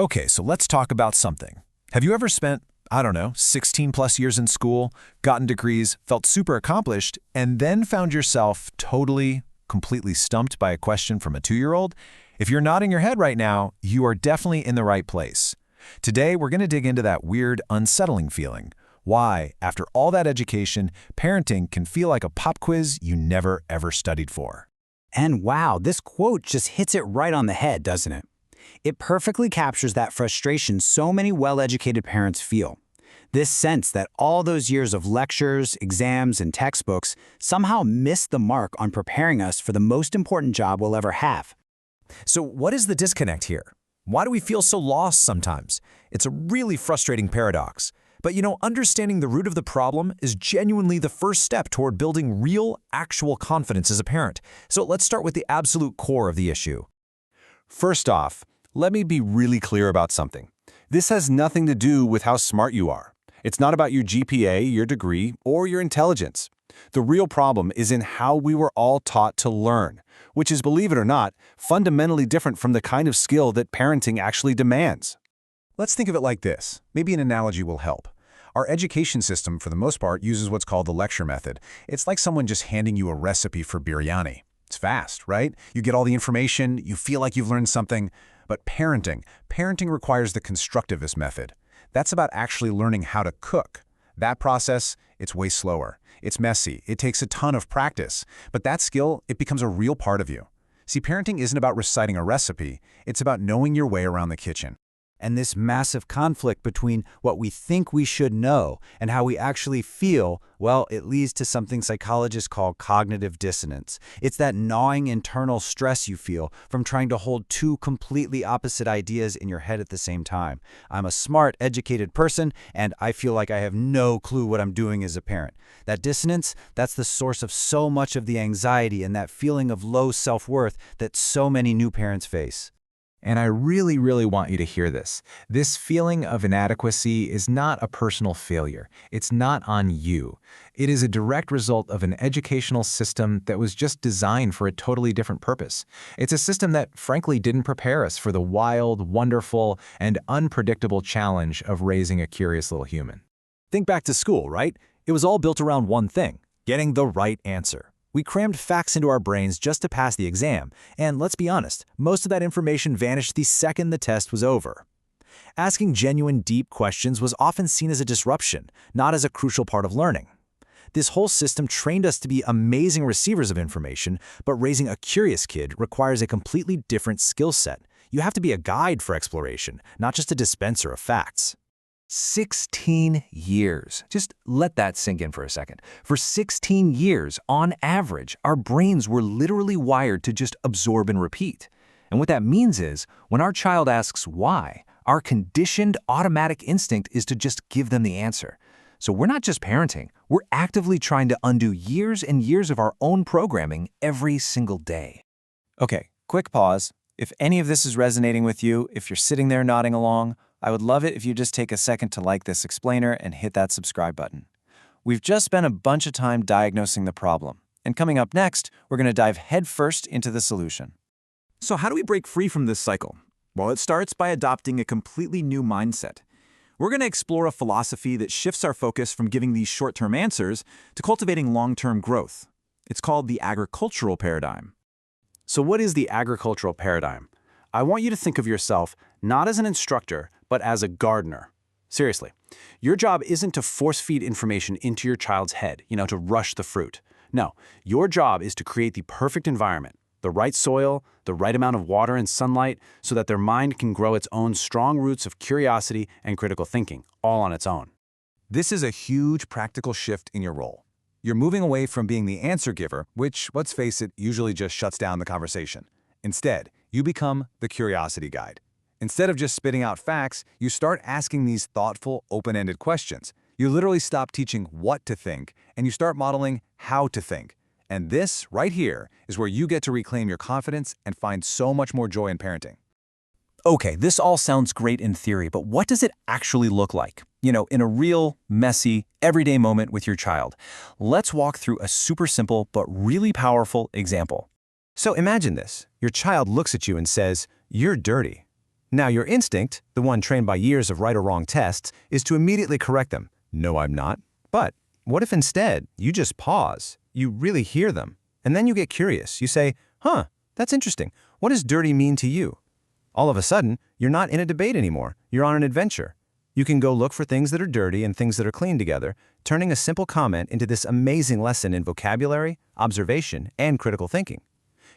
Okay, so let's talk about something. Have you ever spent, I don't know, 16 plus years in school, gotten degrees, felt super accomplished, and then found yourself totally, completely stumped by a question from a 2-year-old? If you're nodding your head right now, you are definitely in the right place. Today, we're going to dig into that weird, unsettling feeling. Why, after all that education, parenting can feel like a pop quiz you never ever studied for. And wow, this quote just hits it right on the head, doesn't it? It perfectly captures that frustration so many well-educated parents feel. This sense that all those years of lectures, exams, and textbooks somehow missed the mark on preparing us for the most important job we'll ever have. So what is the disconnect here? Why do we feel so lost sometimes? It's a really frustrating paradox. But understanding the root of the problem is genuinely the first step toward building real, actual confidence as a parent. So let's start with the absolute core of the issue. First off, let me be really clear about something. This has nothing to do with how smart you are. It's not about your GPA, your degree, or your intelligence. The real problem is in how we were all taught to learn, which is, believe it or not, fundamentally different from the kind of skill that parenting actually demands. Let's think of it like this. Maybe an analogy will help. Our education system, for the most part, uses what's called the lecture method. It's like someone just handing you a recipe for biryani. It's fast, right? You get all the information, you feel like you've learned something. But parenting requires the constructivist method. That's about actually learning how to cook. That process, it's way slower. It's messy. It takes a ton of practice. But that skill, it becomes a real part of you. See, parenting isn't about reciting a recipe. It's about knowing your way around the kitchen. And this massive conflict between what we think we should know and how we actually feel, well, it leads to something psychologists call cognitive dissonance. It's that gnawing internal stress you feel from trying to hold two completely opposite ideas in your head at the same time. I'm a smart, educated person, and I feel like I have no clue what I'm doing as a parent. That dissonance, that's the source of so much of the anxiety and that feeling of low self-worth that so many new parents face. And I really, really want you to hear this. This feeling of inadequacy is not a personal failure. It's not on you. It is a direct result of an educational system that was just designed for a totally different purpose. It's a system that, frankly, didn't prepare us for the wild, wonderful, and unpredictable challenge of raising a curious little human. Think back to school, right? It was all built around one thing: getting the right answer. We crammed facts into our brains just to pass the exam, and let's be honest, most of that information vanished the second the test was over. Asking genuine, deep questions was often seen as a disruption, not as a crucial part of learning. This whole system trained us to be amazing receivers of information, but raising a curious kid requires a completely different skill set. You have to be a guide for exploration, not just a dispenser of facts. 16 years. Just let that sink in for a second. For 16 years, on average, our brains were literally wired to just absorb and repeat. And what that means is, when our child asks why, our conditioned automatic instinct is to just give them the answer. So we're not just parenting, we're actively trying to undo years and years of our own programming every single day. Okay, quick pause. If any of this is resonating with you, if you're sitting there nodding along, I would love it if you just take a second to like this explainer and hit that subscribe button. We've just spent a bunch of time diagnosing the problem, and coming up next, we're going to dive headfirst into the solution. So how do we break free from this cycle? Well, it starts by adopting a completely new mindset. We're going to explore a philosophy that shifts our focus from giving these short-term answers to cultivating long-term growth. It's called the agricultural paradigm. So what is the agricultural paradigm? I want you to think of yourself not as an instructor, but as a gardener. Seriously, your job isn't to force-feed information into your child's head, to rush the fruit. No, your job is to create the perfect environment, the right soil, the right amount of water and sunlight, so that their mind can grow its own strong roots of curiosity and critical thinking, all on its own. This is a huge practical shift in your role. You're moving away from being the answer giver, which, let's face it, usually just shuts down the conversation. Instead, you become the curiosity guide. Instead of just spitting out facts, you start asking these thoughtful, open-ended questions. You literally stop teaching what to think, and you start modeling how to think. And this, right here, is where you get to reclaim your confidence and find so much more joy in parenting. Okay, this all sounds great in theory, but what does it actually look like? In a real, messy, everyday moment with your child. Let's walk through a super simple but really powerful example. So imagine this. Your child looks at you and says, "You're dirty." Now your instinct, the one trained by years of right or wrong tests, is to immediately correct them. No, I'm not. But what if instead you just pause, you really hear them, and then you get curious. You say, huh, that's interesting. What does dirty mean to you? All of a sudden, you're not in a debate anymore. You're on an adventure. You can go look for things that are dirty and things that are clean together, turning a simple comment into this amazing lesson in vocabulary, observation, and critical thinking.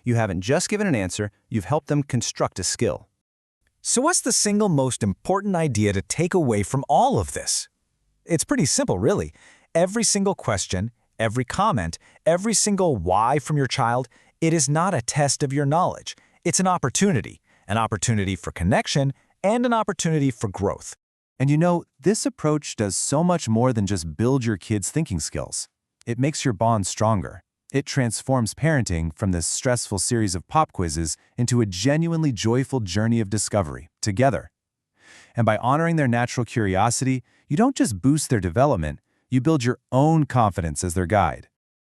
You haven't just given an answer, you've helped them construct a skill. So what's the single most important idea to take away from all of this? It's pretty simple, really. Every single question, every comment, every single why from your child, it is not a test of your knowledge. It's an opportunity for connection, and an opportunity for growth. And you know, this approach does so much more than just build your kids' thinking skills. It makes your bond stronger. It transforms parenting from this stressful series of pop quizzes into a genuinely joyful journey of discovery, together. And by honoring their natural curiosity, you don't just boost their development, you build your own confidence as their guide.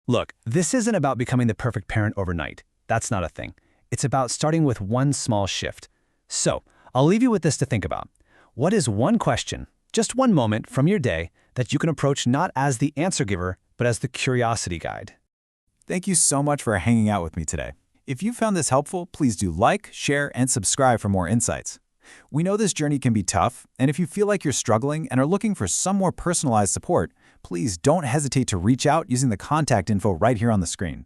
Look, this isn't about becoming the perfect parent overnight. That's not a thing. It's about starting with one small shift. So, I'll leave you with this to think about. What is one question, just one moment from your day, that you can approach not as the answer giver, but as the curiosity guide? Thank you so much for hanging out with me today. If you found this helpful, please do like, share, and subscribe for more insights. We know this journey can be tough, and if you feel like you're struggling and are looking for some more personalized support, please don't hesitate to reach out using the contact info right here on the screen.